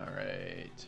All right.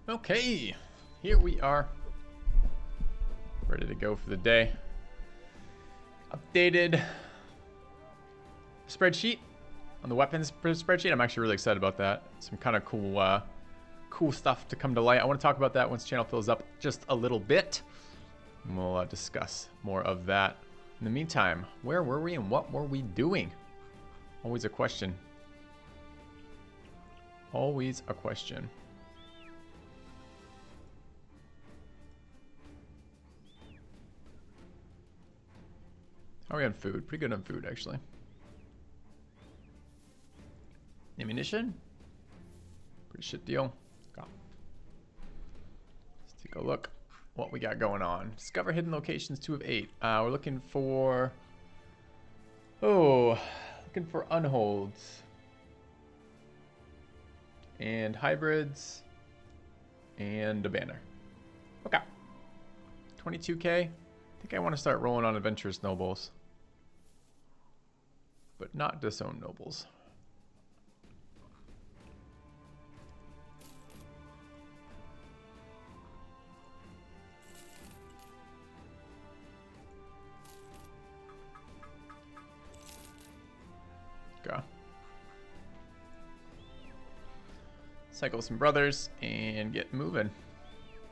Okay, here we are, ready to go for the day. Updated spreadsheet on the weapons spreadsheet. I'm actually really excited about that. Some kind of cool stuff to come to light. I want to talk about that once the channel fills up just a little bit. And we'll discuss more of that. In the meantime, where were we and what were we doing? Always a question. Always a question. How are we on food? Pretty good on food, actually. Ammunition? Pretty shit deal. Let's take a look what we got going on. Discover hidden locations, 2 of 8. We're looking for... looking for unholds. And hybrids. And a banner. Okay. 22k. I think I want to start rolling on adventurous nobles. But not disowned nobles. Go. Cycle some brothers and get moving.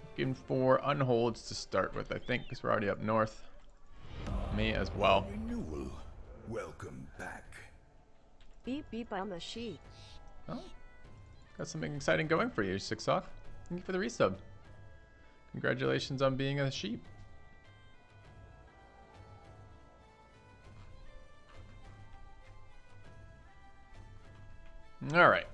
Looking for unholds to start with, I think, because we're already up north. Me as well. Renewal. Welcome back. Beep beep on the sheet. Oh, got something exciting going for you, Six Sock. Thank you for the resub. Congratulations on being a sheep. All right.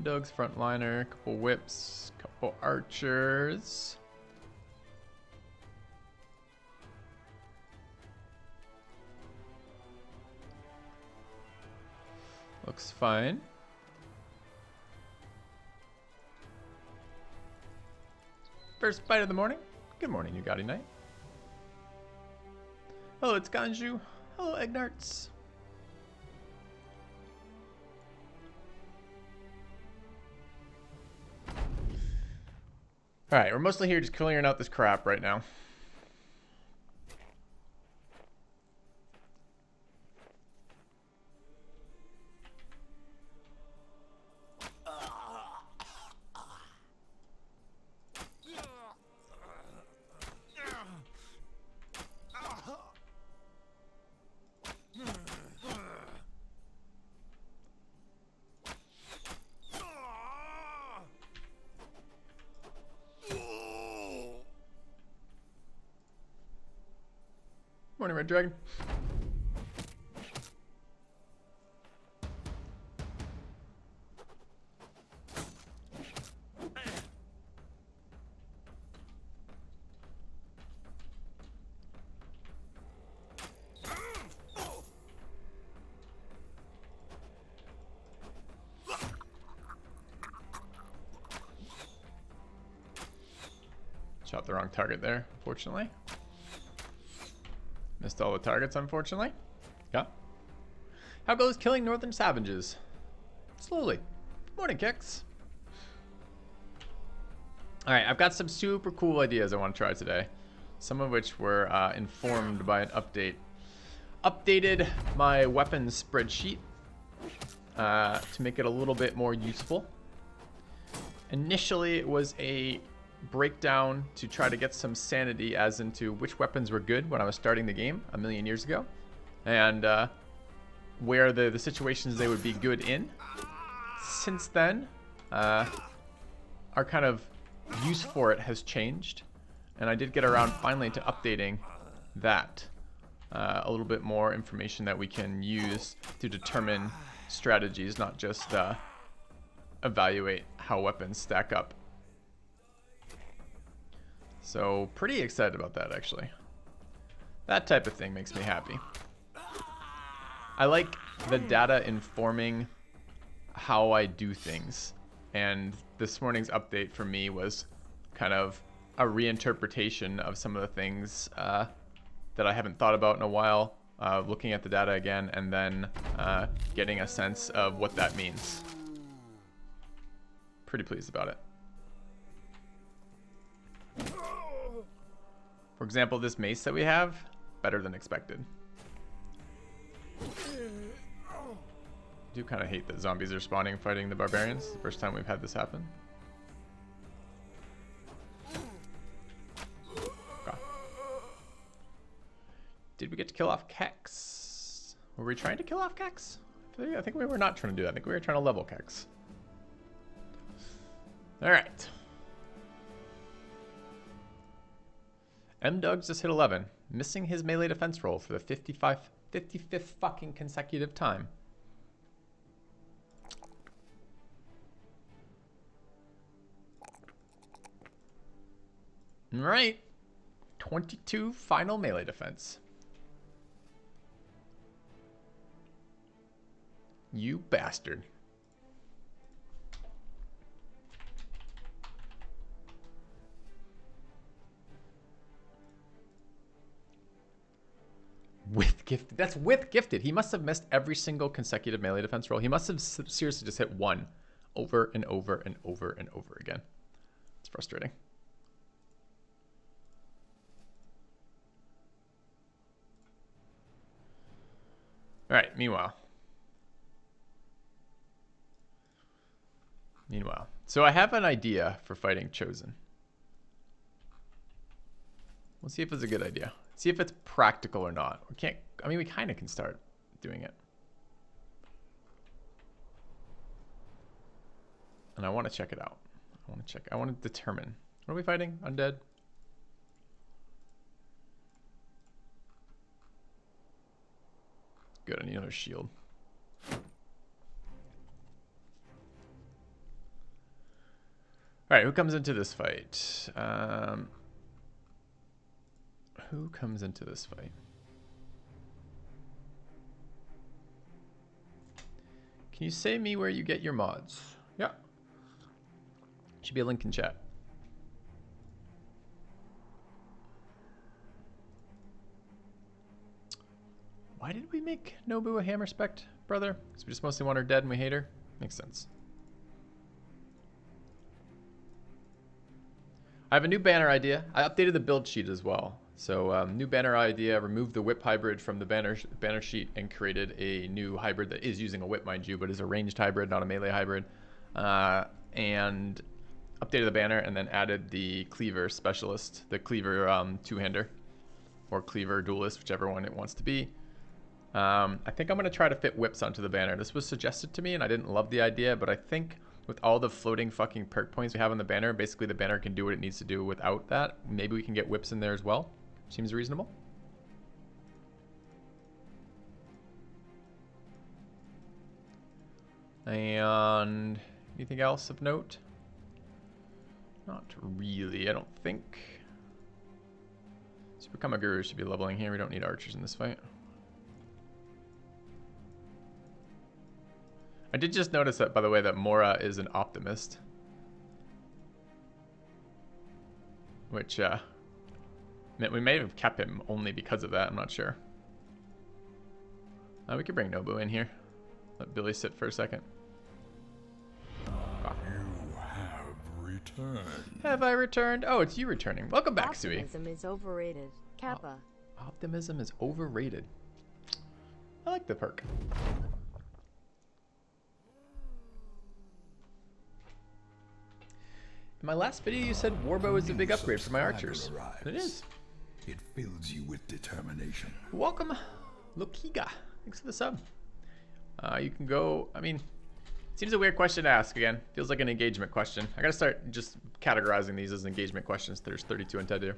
Doug's frontliner, couple whips, couple archers. Looks fine. First bite of the morning. Good morning, you Gotti Knight. Hello, it's Ganju. Hello, Egnarts. Alright, we're mostly here just clearing out this crap right now. Morning, Red Dragon. Shot the wrong target there, unfortunately. Missed all the targets, unfortunately. Yeah. How goes killing northern savages? Slowly. Morning, Kicks. Alright, I've got some super cool ideas I want to try today. Some of which were informed by an update. Updated my weapons spreadsheet to make it a little bit more useful. Initially, it was a breakdown to try to get some sanity as into which weapons were good when I was starting the game a million years ago. and where the situations they would be good in. Since then, our kind of use for it has changed, and I did get around finally to updating that. A little bit more information that we can use to determine strategies, not just evaluate how weapons stack up. So pretty excited about that, actually. That type of thing makes me happy. I like the data informing how I do things, and this morning's update for me was kind of a reinterpretation of some of the things that I haven't thought about in a while, looking at the data again, and then getting a sense of what that means. Pretty pleased about it. For example, this mace that we have, better than expected. I do kind of hate that zombies are spawning fighting the barbarians. The first time we've had this happen. Okay. Did we get to kill off Kex? Were we trying to kill off Kex? I think we were not trying to do that. I think we were trying to level Kex. Alright. M-Dogs just hit 11, missing his melee defense roll for the 55th fucking consecutive time. Alright. 22 final melee defense. You bastard. With gifted. That's with gifted. He must have missed every single consecutive melee defense roll. He must have seriously just hit one over and over and over and over again. It's frustrating. All right, meanwhile. So I have an idea for fighting Chosen. We'll see if it's a good idea. See if it's practical or not. We can't, I mean, we kind of can start doing it. And I want to check it out. I want to determine. What are we fighting? Undead? Good, I need another shield. Alright, who comes into this fight? Who comes into this fight? Can you say me where you get your mods? Yeah. Should be a link in chat. Why did we make Nobu a hammer spect, brother? Because we just mostly want her dead and we hate her? Makes sense. I have a new banner idea. I updated the build sheet as well. So new banner idea, removed the whip hybrid from the banner sheet and created a new hybrid that is using a whip, mind you, but is a ranged hybrid, not a melee hybrid. And updated the banner and then added the cleaver specialist, the cleaver two-hander, or cleaver duelist, whichever one it wants to be. I think I'm going to try to fit whips onto the banner. This was suggested to me and I didn't love the idea, but I think with all the floating fucking perk points we have on the banner, basically the banner can do what it needs to do without that. Maybe we can get whips in there as well. Seems reasonable. And anything else of note? Not really, I don't think. Super Kamaguru should be leveling here. We don't need archers in this fight. I did just notice that, by the way, that Mora is an optimist. Which, we may have kept him only because of that, I'm not sure. We could bring Nobu in here. Let Billy sit for a second. Ah. You have returned. Have I returned? Oh, it's you returning. Welcome back, Sui. Optimism is overrated. Kappa. Optimism is overrated. I like the perk. In my last video, you said Warbow is a big upgrade for my archers. It is. It fills you with determination. Welcome Lokiga, thanks for the sub. You can go, I mean, seems a weird question to ask again. Feels like an engagement question. I gotta start just categorizing these as engagement questions. There's 32 intended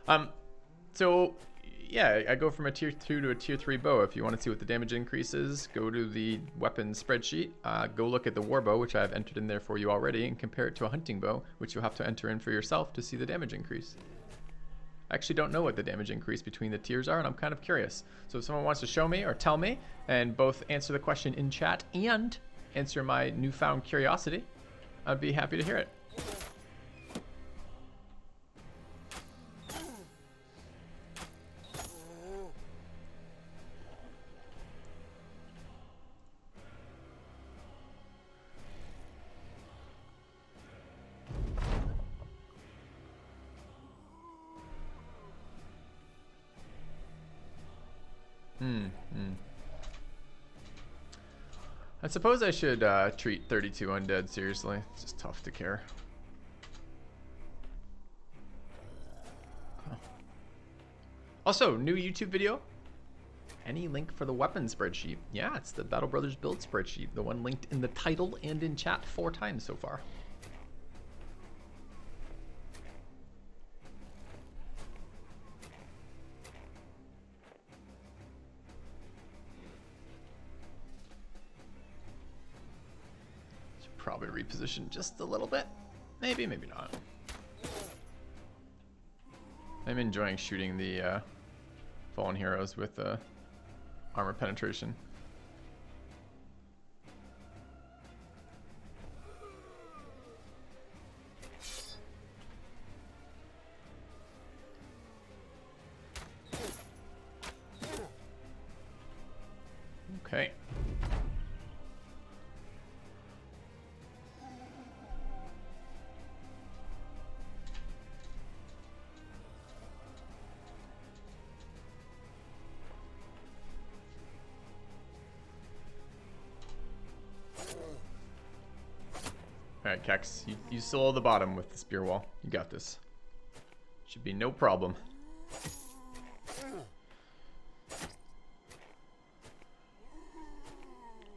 here. So yeah, I go from a tier 2 to a tier 3 bow. If you want to see what the damage increase is, go to the weapon spreadsheet. Go look at the war bow, which I've entered in there for you already, and compare it to a hunting bow, which you'll have to enter in for yourself to see the damage increase. I actually don't know what the damage increase between the tiers are, and I'm kind of curious. So if someone wants to show me or tell me, and both answer the question in chat and answer my newfound curiosity, I'd be happy to hear it. I suppose I should treat 32 undead seriously. It's just tough to care. Huh. Also, new YouTube video. Any link for the weapon spreadsheet? Yeah, it's the BattleBrothers build spreadsheet. The one linked in the title and in chat 4 times so far. Probably reposition just a little bit. Maybe, maybe not. I'm enjoying shooting the fallen heroes with armor penetration. Okay. Alright, Kex, you solo the bottom with the spear wall. You got this. Should be no problem.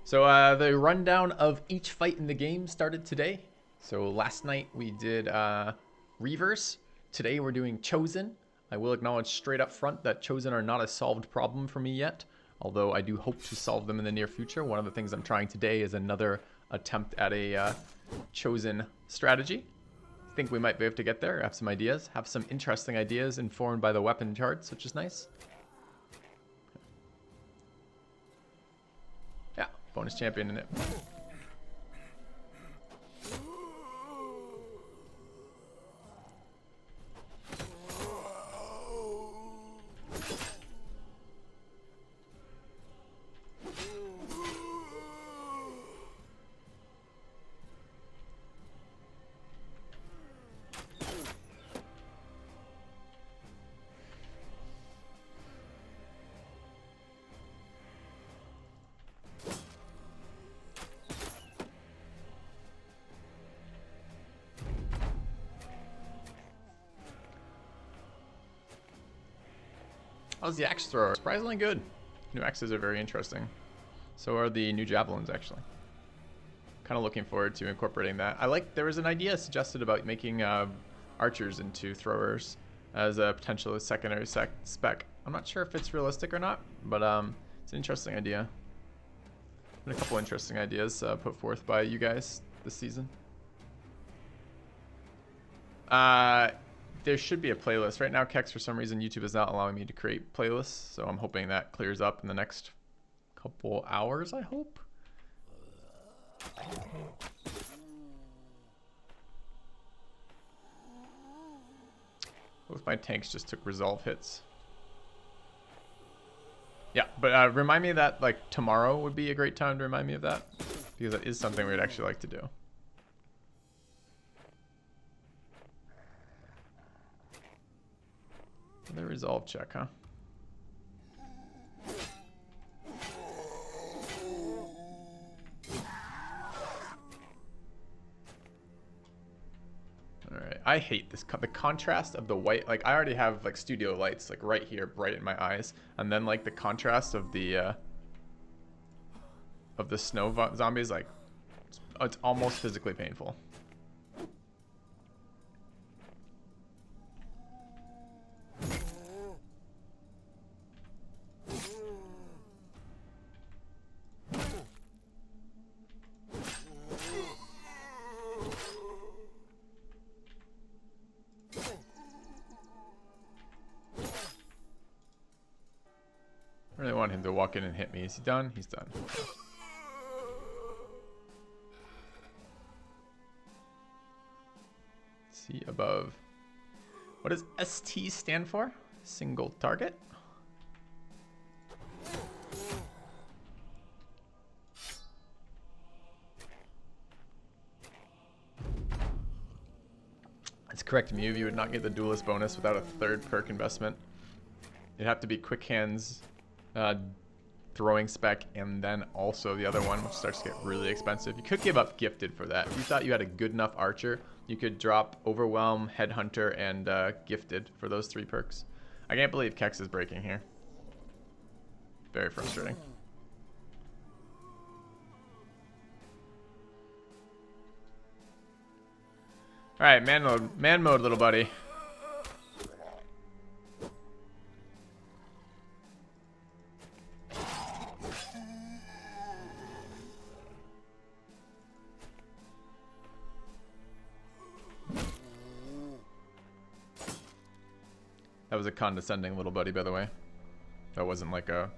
So the rundown of each fight in the game started today. So last night we did Reavers. Today we're doing Chosen. I will acknowledge straight up front that Chosen are not a solved problem for me yet, although I do hope to solve them in the near future. One of the things I'm trying today is another attempt at a Chosen strategy. I think we might be able to get there. I have some ideas. Have some interesting ideas informed by the weapon charts, which is nice. Yeah, bonus champion in it. How's the axe thrower? Surprisingly good. New axes are very interesting. So are the new javelins, actually. Kind of looking forward to incorporating that. There was an idea suggested about making archers into throwers as a potential secondary spec. I'm not sure if it's realistic or not, but it's an interesting idea. Been a couple interesting ideas put forth by you guys this season. There should be a playlist. Right now, Kex, for some reason, YouTube is not allowing me to create playlists, so I'm hoping that clears up in the next couple hours, I hope. Both my tanks just took resolve hits. Yeah, but remind me of that, like, tomorrow would be a great time to remind me of that, because that is something we'd actually like to do. Another resolve check, huh? Alright, I hate this. The contrast of the white, like I already have like studio lights like right here, bright in my eyes, and then like the contrast of the snow zombies, like it's almost physically painful. I really want him to walk in and hit me. Is he done? He's done. See above. What does ST stand for? Single target. That's correct, Mew. You would not get the duelist bonus without a third perk investment. It'd have to be quick hands, throwing spec, and then also the other one, which starts to get really expensive. You could give up gifted for that. If you thought you had a good enough archer, you could drop overwhelm, headhunter, and gifted for those 3 perks. I can't believe Kex is breaking here. Very frustrating. All right, man mode, little buddy. That was a condescending little buddy, by the way. That wasn't like a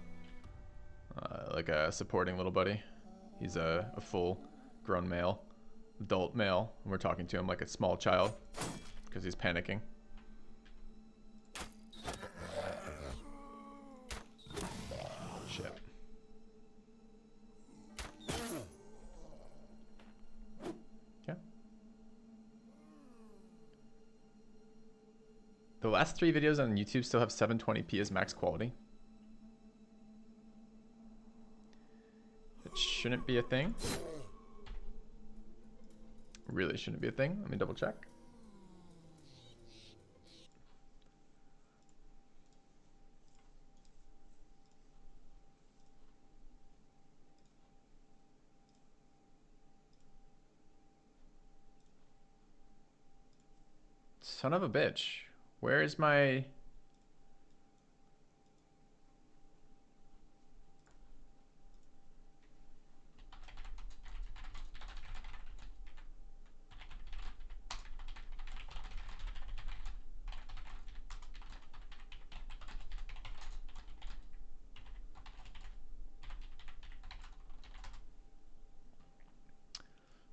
supporting little buddy. He's a full grown male, adult male, and we're talking to him like a small child because he's panicking. Shit. Okay. The last 3 videos on YouTube still have 720p as max quality. It shouldn't be a thing. Really shouldn't be a thing. Let me double check. Son of a bitch. Where is my...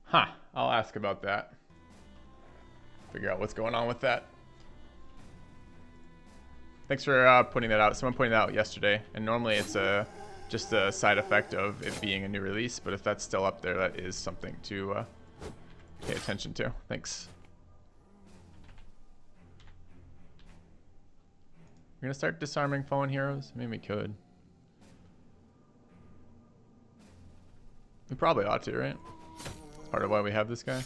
Huh, I'll ask about that. Figure out what's going on with that. Thanks for pointing that out. Someone pointed that out yesterday, and normally it's just a side effect of it being a new release, but if that's still up there, that is something to pay attention to. Thanks. We're gonna start disarming fallen heroes? I mean, we could. We probably ought to, right? It's part of why we have this guy.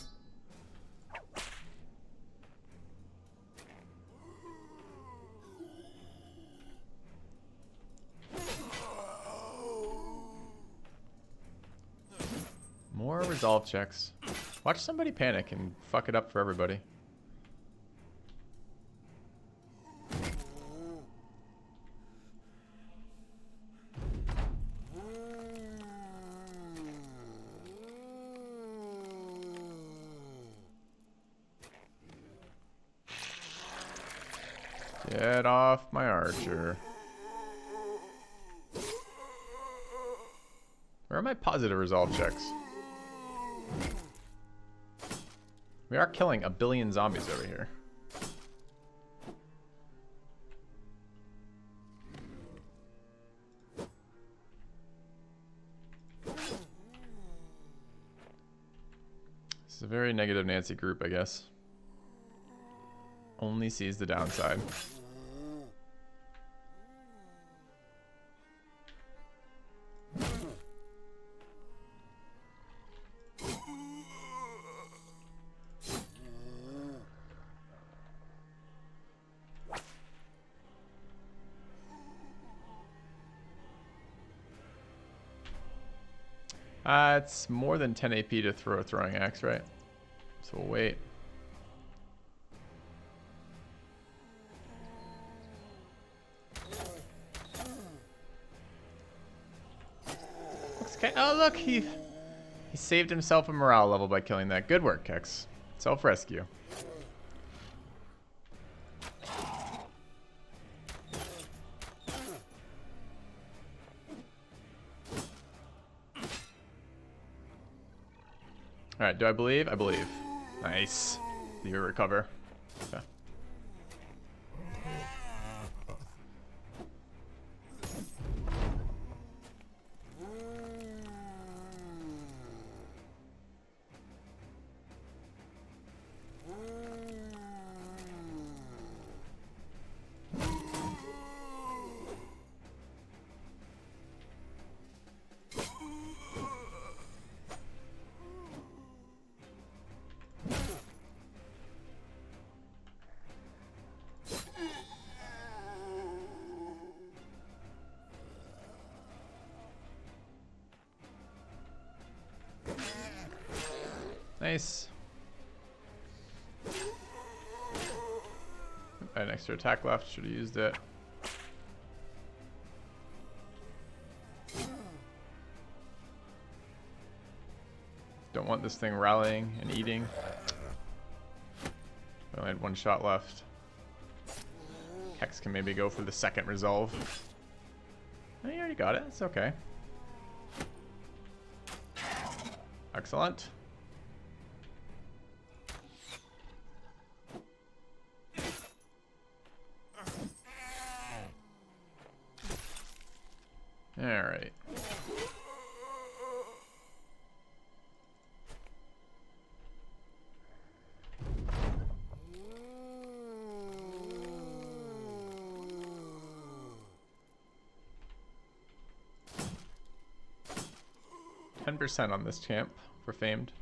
More resolve checks. Watch somebody panic and fuck it up for everybody. Get off my archer. Where are my positive resolve checks? We are killing a billion zombies over here. This is a very negative Nancy group, I guess. Only sees the downside. It's more than 10 AP to throw a throwing axe, right? So we'll wait. Okay. Oh, look, he saved himself a morale level by killing that. Good work, Kex. Self-rescue. All right, do I believe? I believe. Nice. You recover. Okay. Nice. I had an extra attack left. Should have used it. Don't want this thing rallying and eating. I only had one shot left. Hex can maybe go for the second resolve. Oh, you already got it. It's okay. Excellent. All right. %10 on this champ for famed.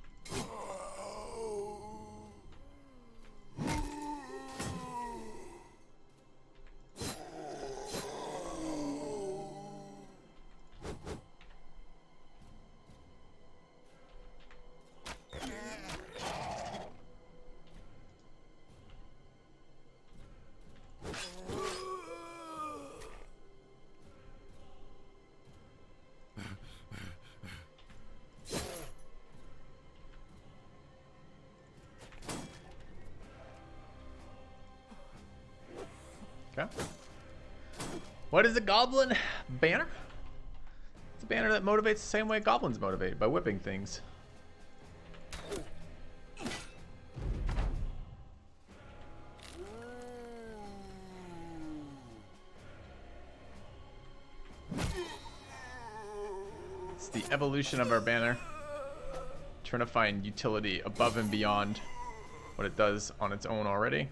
Okay. What is a goblin banner? It's a banner that motivates the same way goblins motivate, by whipping things. It's the evolution of our banner. Trying to find utility above and beyond what it does on its own already.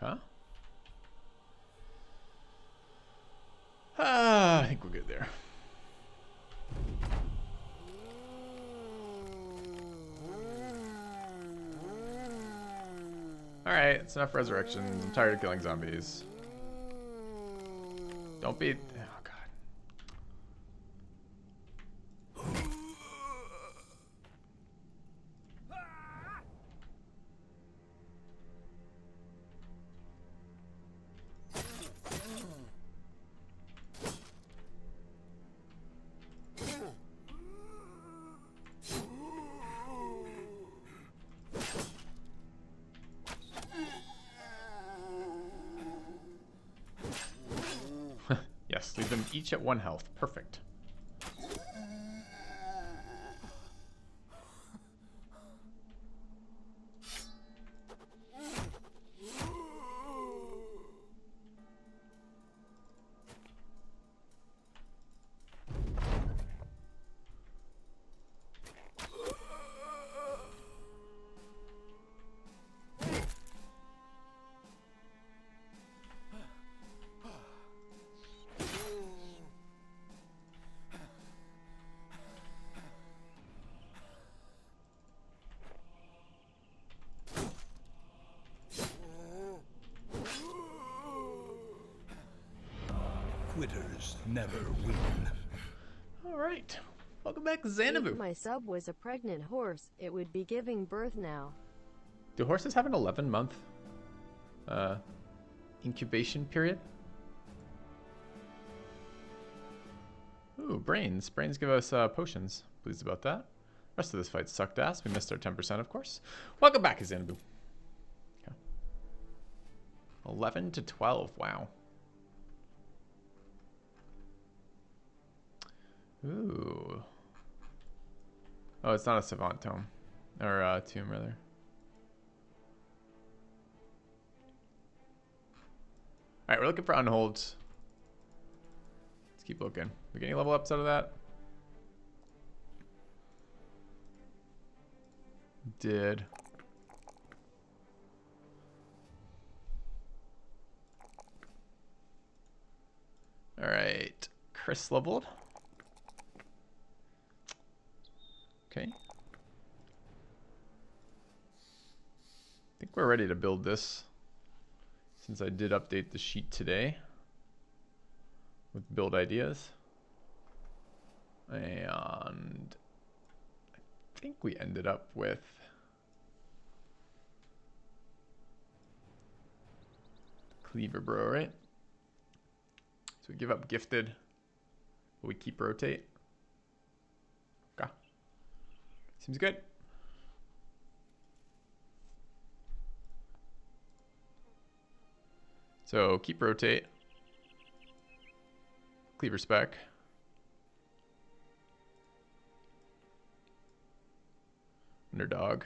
Okay. I think we're good there. Alright, it's enough resurrections. I'm tired of killing zombies. Don't be... Oh, God. Yes, leave them each at 1 health. Perfect. never win. All right. Welcome back, If Xanadu. my sub was a pregnant horse, it would be giving birth now. Do horses have an 11-month incubation period? Ooh, brains. Brains give us potions. Pleased about that. Rest of this fight sucked ass. We missed our 10%, of course. Welcome back, Xanadu. Okay. 11 to 12. Wow. Ooh. Oh, it's not a savant tome. Or tomb, rather. Alright, we're looking for unholds. Let's keep looking. We get any level ups out of that? Did. Alright. Chris leveled. Okay. I think we're ready to build this, since I did update the sheet today with build ideas. And I think we ended up with Cleaver Bro, right? So we give up Gifted, but we keep Rotate. Okay. Seems good. So keep Rotate. Cleaver Spec. Underdog.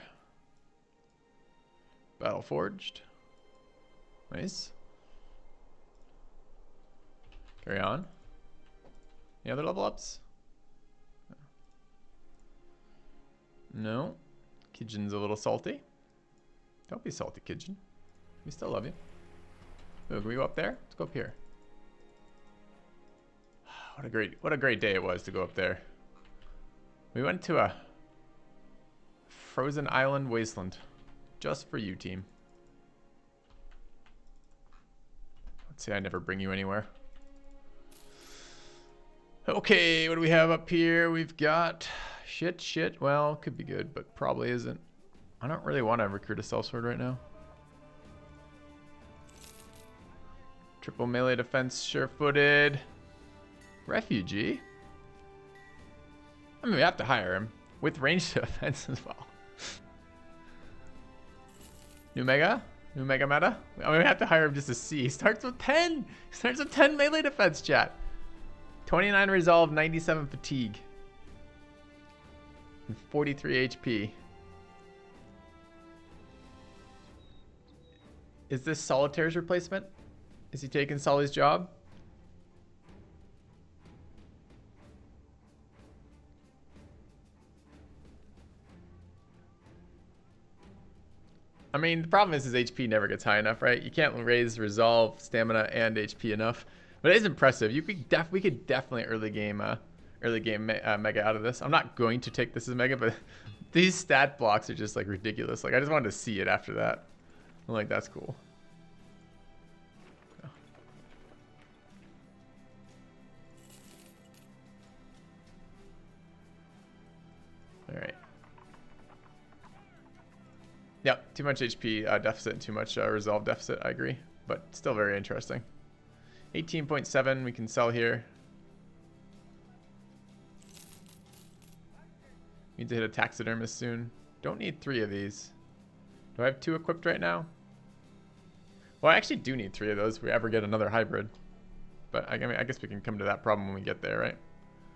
Battle Forged. Nice. Carry on. Any other level ups? No. Kijin's a little salty. Don't be salty, Kijin. We still love you. Ooh, can we go up there? Let's go up here. What a great day it was to go up there. We went to a frozen island wasteland just for you, team. Let's see, I never bring you anywhere. Okay, what do we have up here? We've got shit. Well, could be good, but probably isn't. I don't really want to recruit a sellsword right now. Triple melee defense, sure-footed. Refugee? I mean, we have to hire him with ranged defense as well. New mega meta. I mean, we have to hire him just to see. He starts with 10. He starts with 10 melee defense, chat. 29 resolve, 97 fatigue, and 43 HP. Is this Solitaire's replacement? Is he taking Solly's job? I mean, the problem is his HP never gets high enough, right? You can't raise resolve, stamina, and HP enough. But it is impressive. We could definitely early game mega out of this. I'm not going to take this as mega, but these stat blocks are just like ridiculous. Like I just wanted to see it after that. I'm like, that's cool. All right. Yeah, too much HP deficit and too much resolve deficit. I agree, but still very interesting. 18.7 we can sell here. Need to hit a taxidermist soon. Don't need 3 of these. Do I have 2 equipped right now? Well, I actually do need 3 of those if we ever get another hybrid. But I mean, I guess we can come to that problem when we get there, right?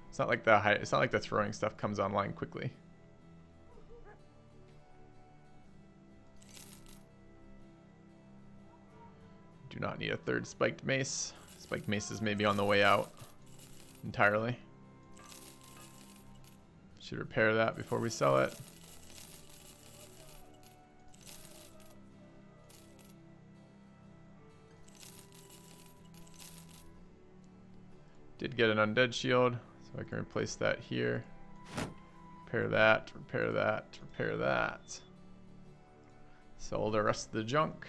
It's not like the throwing stuff comes online quickly. Do not need a 3rd spiked mace. Spiked mace is maybe on the way out entirely. Should repair that before we sell it. Did get an undead shield, so I can replace that here. Repair that, repair that, repair that. Sell the rest of the junk.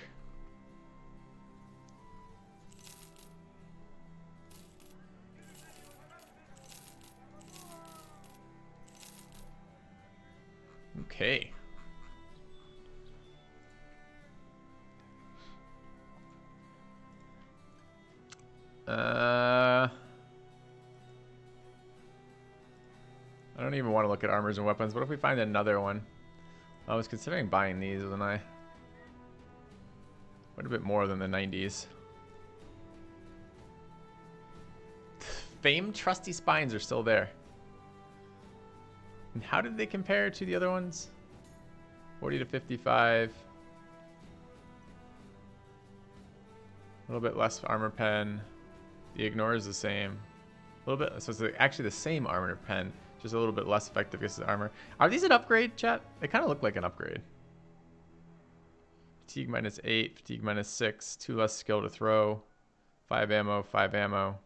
Okay. I don't even want to look at armors and weapons. What if we find another one? I was considering buying these, wasn't I? Quite a bit more than the 90s. Famed trusty spines are still there. And how did they compare to the other ones? 40 to 55. A little bit less armor pen. The ignore is the same. A little bit, so it's actually the same armor pen, just a little bit less effective against the armor. Are these an upgrade, chat? They kind of look like an upgrade. Fatigue -8, fatigue -6, 2 less skill to throw, 5 ammo, 5 ammo.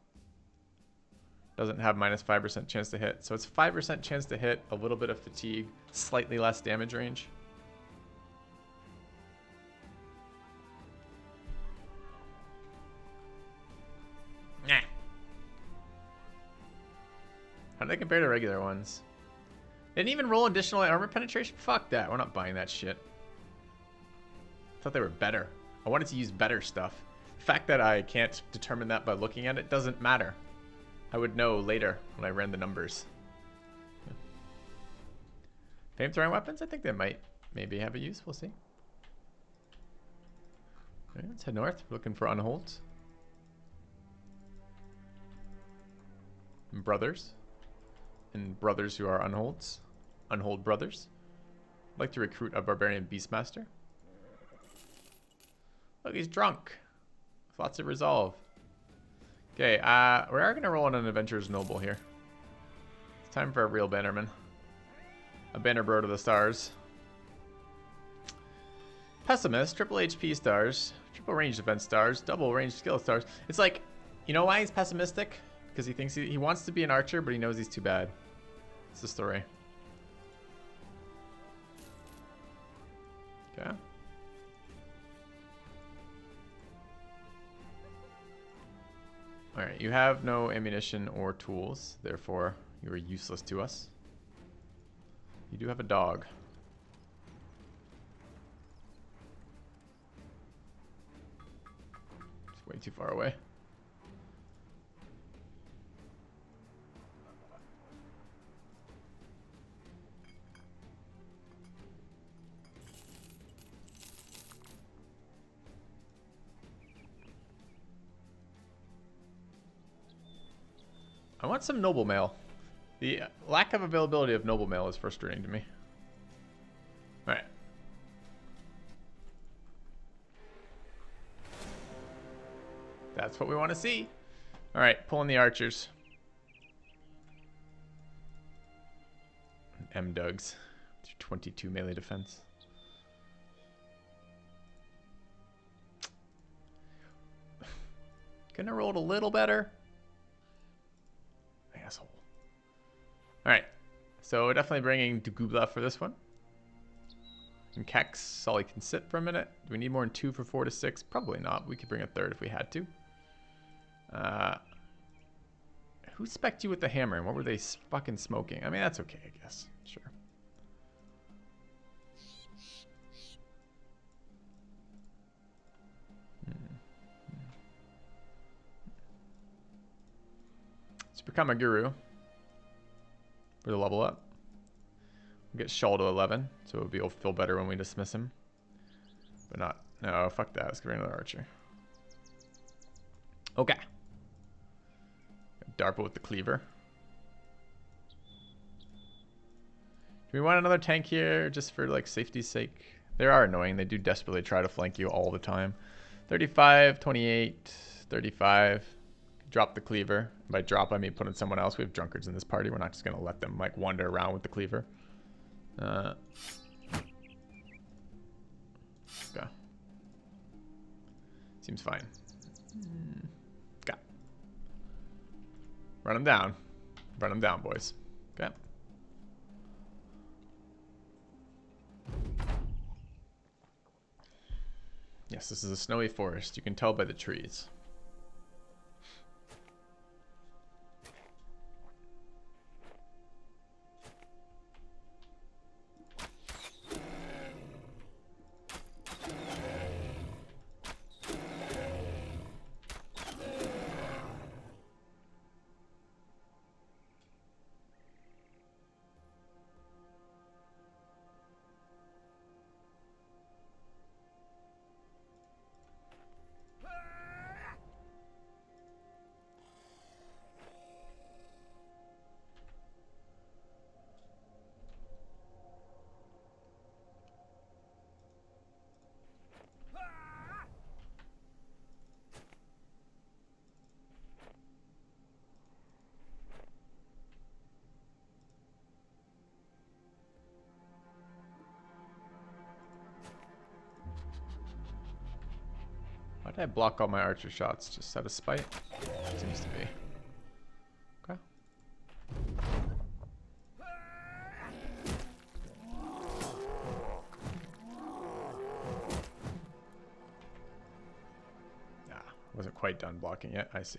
Doesn't have -5% chance to hit. So it's 5% chance to hit, a little bit of fatigue, slightly less damage range. Nah. How do they compare to regular ones? They didn't even roll additional armor penetration? Fuck that. We're not buying that shit. I thought they were better. I wanted to use better stuff. The fact that I can't determine that by looking at it doesn't matter. I would know later when I ran the numbers. Flame throwing weapons? I think they might maybe have a use. We'll see. All right, let's head north. We're looking for unholds. And brothers. And brothers who are unholds. Unhold brothers. I'd like to recruit a barbarian beastmaster. Look, he's drunk. With lots of resolve. Okay, we are going to roll on an adventurer's noble here. It's time for a real bannerman. A banner bro to the stars. Pessimist, triple HP stars, triple range defense stars, double range skill stars. It's like, you know why he's pessimistic? Because he thinks he wants to be an archer, but he knows he's too bad. It's the story. Okay. Alright, you have no ammunition or tools, therefore you are useless to us. You do have a dog. It's way too far away. I want some noble mail. The lack of availability of noble mail is frustrating to me. Alright. That's what we want to see. Alright, pulling the archers. M-Dugs. 22 melee defense. Couldn't have rolled a little better. Asshole. Alright. So we're definitely bringing Dugubla for this one. And Kex, Solly can sit for a minute. Do we need more than 2 for 4 to 6? Probably not. We could bring a third if we had to. Who spec'd you with the hammer and what were they fucking smoking? I mean, that's okay, I guess. Sure. Let's become a guru. For the level up. We'll get Shawl to 11, so it'll feel better when we dismiss him. But not. No, fuck that. Let's get rid of another archer. Okay. DARPA with the cleaver. Do we want another tank here just for like safety's sake? They are annoying. They do desperately try to flank you all the time. 35, 28, 35. Drop the cleaver. By drop, I mean put in someone else. We have drunkards in this party. We're not just going to let them like wander around with the cleaver. Okay. Seems fine. Okay. Run them down. Run them down, boys. Okay. Yes, this is a snowy forest. You can tell by the trees. did I block all my archer shots? Just out of spite? Seems to be. Okay. Wasn't quite done blocking yet. I see.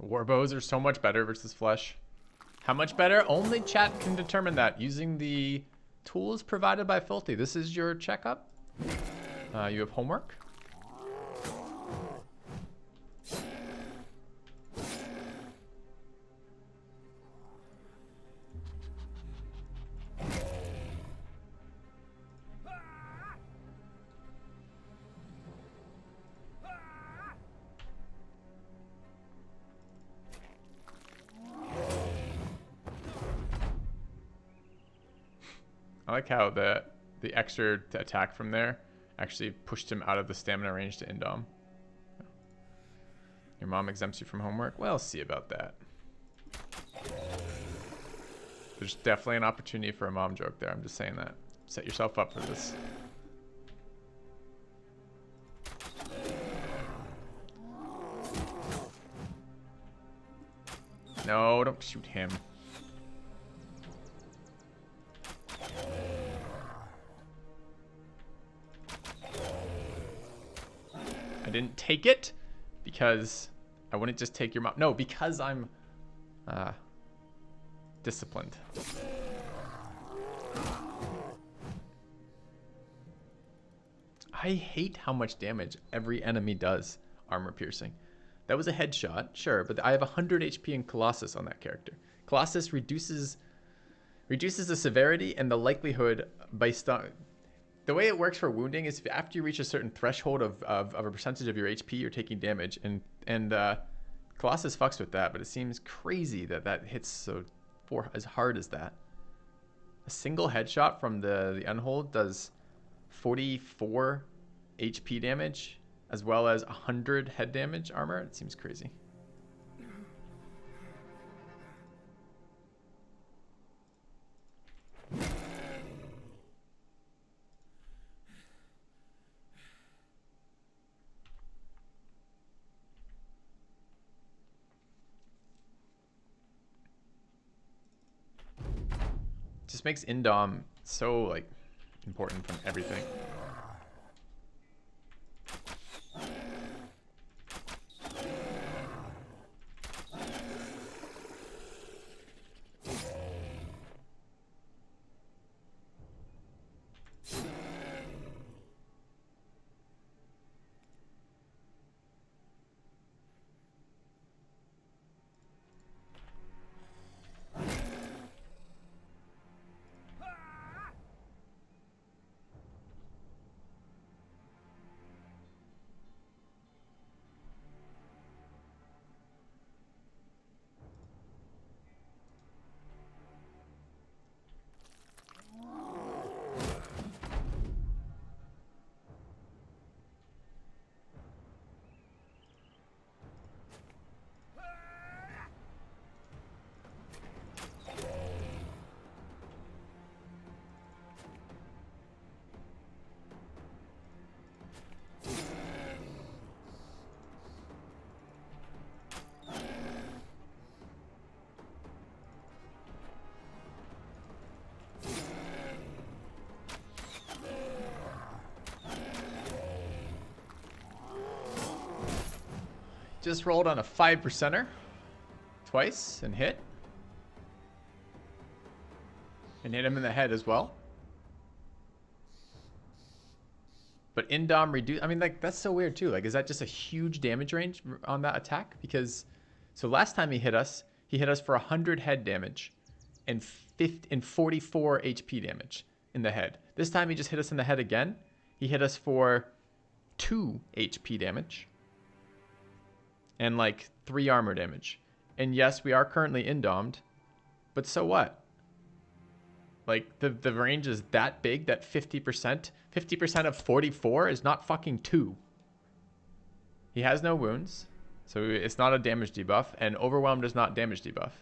Warbows are so much better versus flesh. How much better? Only chat can determine that using the tools provided by Filthy. This is your checkup. You have homework. I like how the extra attack from there actually pushed him out of the stamina range to Indom. Your mom exempts you from homework? Well, see about that. There's definitely an opportunity for a mom joke there. I'm just saying that. Set yourself up for this. No, don't shoot him. I didn't take it because I wouldn't just take your mom. No, because I'm disciplined. I hate how much damage every enemy does armor piercing. That was a headshot, sure, but I have 100 HP in Colossus on that character. Colossus reduces the severity and the likelihood based on... The way it works for wounding is after you reach a certain threshold of a percentage of your HP, you're taking damage. And Colossus fucks with that, but it seems crazy that hits as hard as that. A single headshot from the unhold does 44 HP damage, as well as 100 head damage armor. It seems crazy. Just makes Indom so like important from everything. Just rolled on a 5%er twice and hit. And hit him in the head as well. But Indom reduce. I mean, like, that's so weird too. Like, is that just a huge damage range on that attack? Because, so last time he hit us for 100 head damage and 44 HP damage in the head. This time he just hit us in the head again. He hit us for 2 HP damage and like 3 armor damage. And yes, we are currently Indomed, but so what? Like, the range is that big that 50% of 44 is not fucking 2. He has no wounds, so it's not a damage debuff, and Overwhelmed is not damage debuff.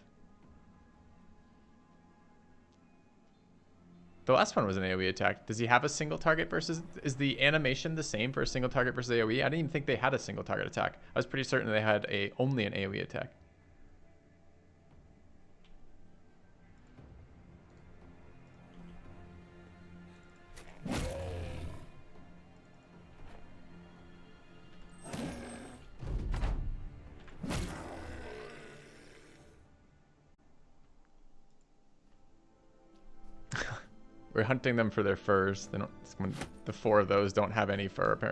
The last one was an AoE attack. Does he have a single target versus... Is the animation the same for a single target versus AoE? I didn't even think they had a single target attack. I was pretty certain they had only an AoE attack. We're hunting them for their furs. They don't. The 4 of those don't have any fur apparently.